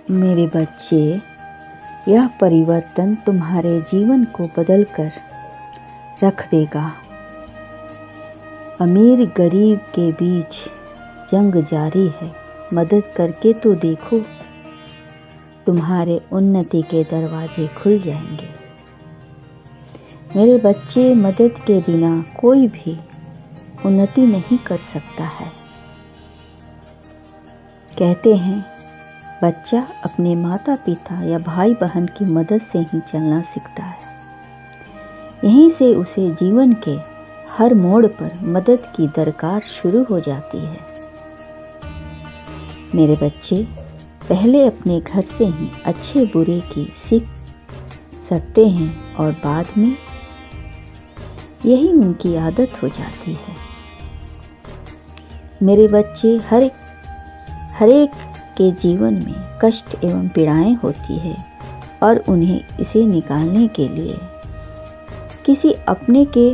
मेरे बच्चे, यह परिवर्तन तुम्हारे जीवन को बदल कर रख देगा। अमीर गरीब के बीच जंग जारी है, मदद करके तो देखो, तुम्हारे उन्नति के दरवाजे खुल जाएंगे। मेरे बच्चे, मदद के बिना कोई भी उन्नति नहीं कर सकता है। कहते हैं बच्चा अपने माता पिता या भाई बहन की मदद से ही चलना सीखता है। यहीं से उसे जीवन के हर मोड़ पर मदद की दरकार शुरू हो जाती है। मेरे बच्चे, पहले अपने घर से ही अच्छे बुरे की सीख सकते हैं और बाद में यही उनकी आदत हो जाती है। मेरे बच्चे, हर एक के जीवन में कष्ट एवं पीड़ाएं होती है और उन्हें इसे निकालने के लिए किसी अपने के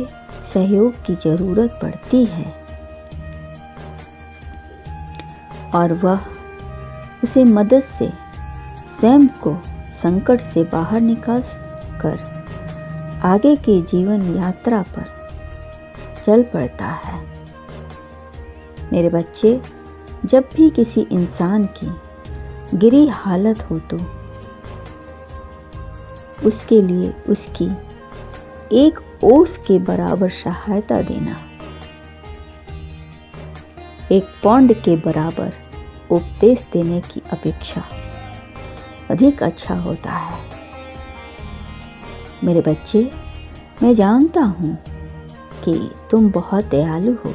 सहयोग की जरूरत पड़ती है और वह उसे मदद से स्वयं को संकट से बाहर निकाल कर आगे की जीवन यात्रा पर चल पड़ता है। मेरे बच्चे, जब भी किसी इंसान की गिरी हालत हो तो उसके लिए उसकी एक ओस के बराबर सहायता देना, एक पौंड के बराबर उपदेश देने की अपेक्षा अधिक अच्छा होता है। मेरे बच्चे, मैं जानता हूँ कि तुम बहुत दयालु हो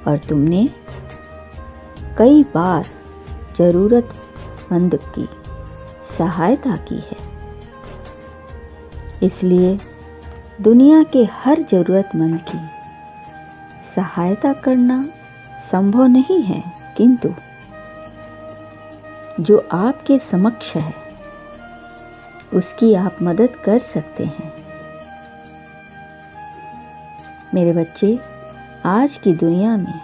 और तुमने कई बार जरूरतमंद की सहायता की है। इसलिए दुनिया के हर जरूरतमंद की सहायता करना संभव नहीं है, किंतु जो आपके समक्ष है उसकी आप मदद कर सकते हैं। मेरे बच्चे, आज की दुनिया में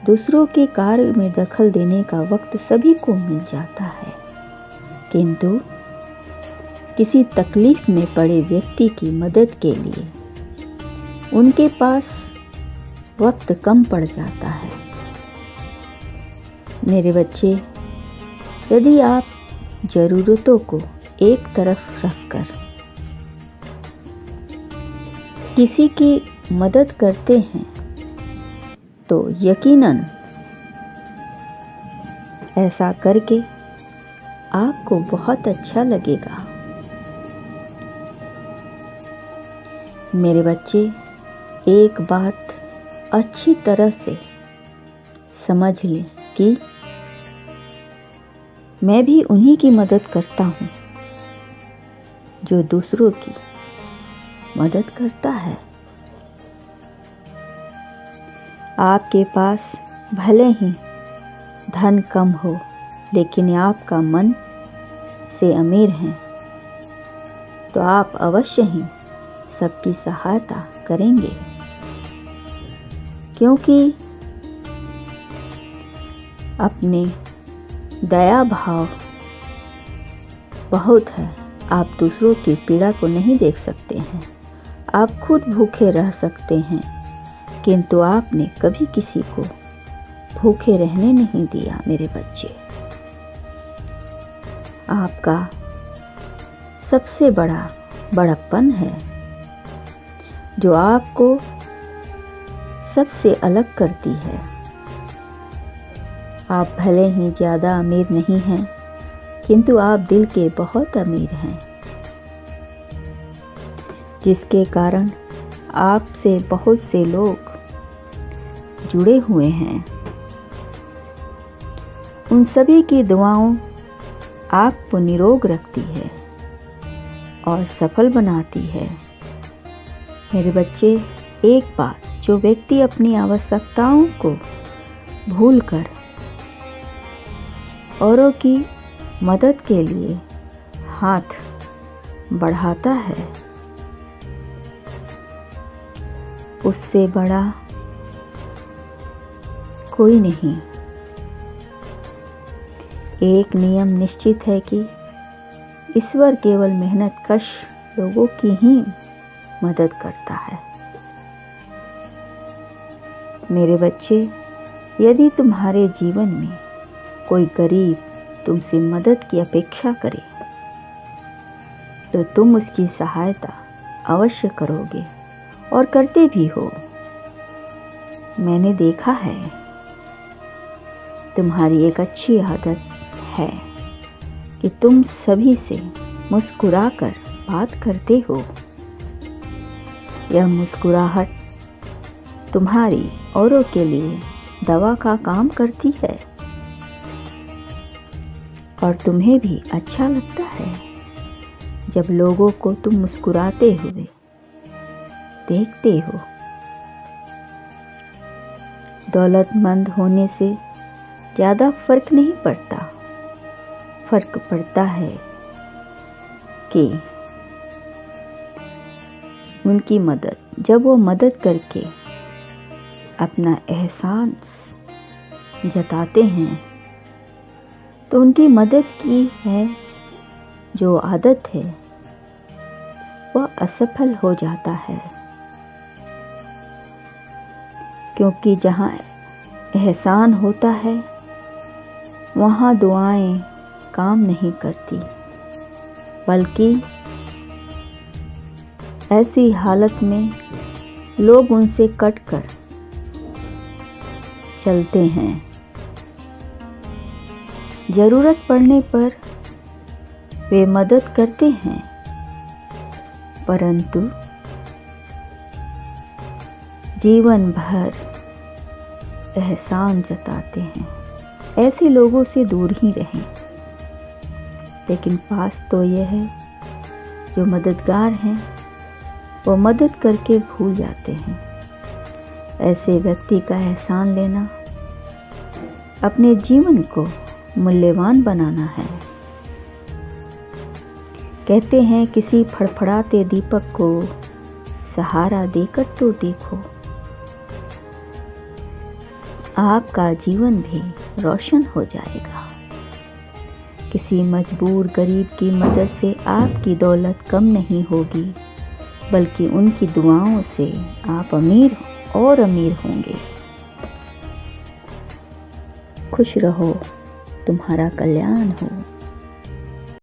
दूसरों के कार्य में दखल देने का वक्त सभी को मिल जाता है, किंतु किसी तकलीफ में पड़े व्यक्ति की मदद के लिए उनके पास वक्त कम पड़ जाता है। मेरे बच्चे, यदि आप जरूरतों को एक तरफ रखकर किसी की मदद करते हैं तो यकीनन ऐसा करके आपको बहुत अच्छा लगेगा। मेरे बच्चे, एक बात अच्छी तरह से समझ लें कि मैं भी उन्हीं की मदद करता हूँ जो दूसरों की मदद करता है। आपके पास भले ही धन कम हो, लेकिन आपका मन से अमीर हैं, तो आप अवश्य ही सबकी सहायता करेंगे, क्योंकि अपने दया भाव बहुत है। आप दूसरों की पीड़ा को नहीं देख सकते हैं, आप खुद भूखे रह सकते हैं, किंतु आपने कभी किसी को भूखे रहने नहीं दिया। मेरे बच्चे, आपका सबसे बड़ा बड़प्पन है जो आपको सबसे अलग करती है। आप भले ही ज़्यादा अमीर नहीं हैं, किंतु आप दिल के बहुत अमीर हैं, जिसके कारण आपसे बहुत से लोग जुड़े हुए हैं। उन सभी की दुआओं आपको निरोग रखती है और सफल बनाती है। मेरे बच्चे, एक बात, जो व्यक्ति अपनी आवश्यकताओं को भूलकर औरों की मदद के लिए हाथ बढ़ाता है, उससे बड़ा कोई नहीं। एक नियम निश्चित है कि ईश्वर केवल मेहनतकश लोगों की ही मदद करता है। मेरे बच्चे, यदि तुम्हारे जीवन में कोई गरीब तुमसे मदद की अपेक्षा करे तो तुम उसकी सहायता अवश्य करोगे और करते भी हो। मैंने देखा है, तुम्हारी एक अच्छी आदत है कि तुम सभी से मुस्कुराकर बात करते हो। यह मुस्कुराहट तुम्हारी औरों के लिए दवा का काम करती है और तुम्हें भी अच्छा लगता है जब लोगों को तुम मुस्कुराते हुए देखते हो। दौलतमंद होने से ज़्यादा फर्क नहीं पड़ता। फर्क पड़ता है कि उनकी मदद, जब वो मदद करके अपना एहसान जताते हैं तो उनकी मदद की है जो आदत है वह असफल हो जाता है, क्योंकि जहाँ एहसान होता है वहाँ दुआएं काम नहीं करती, बल्कि ऐसी हालत में लोग उनसे कटकर चलते हैं। ज़रूरत पड़ने पर वे मदद करते हैं, परंतु जीवन भर एहसान जताते हैं। ऐसे लोगों से दूर ही रहें। लेकिन पास तो यह है, जो मददगार हैं वो मदद करके भूल जाते हैं। ऐसे व्यक्ति का एहसान लेना अपने जीवन को मूल्यवान बनाना है। कहते हैं, किसी फड़फड़ाते दीपक को सहारा देकर तो देखो, आपका जीवन भी रोशन हो जाएगा। किसी मजबूर गरीब की मदद से आपकी दौलत कम नहीं होगी, बल्कि उनकी दुआओं से आप अमीर और अमीर होंगे। खुश रहो, तुम्हारा कल्याण हो।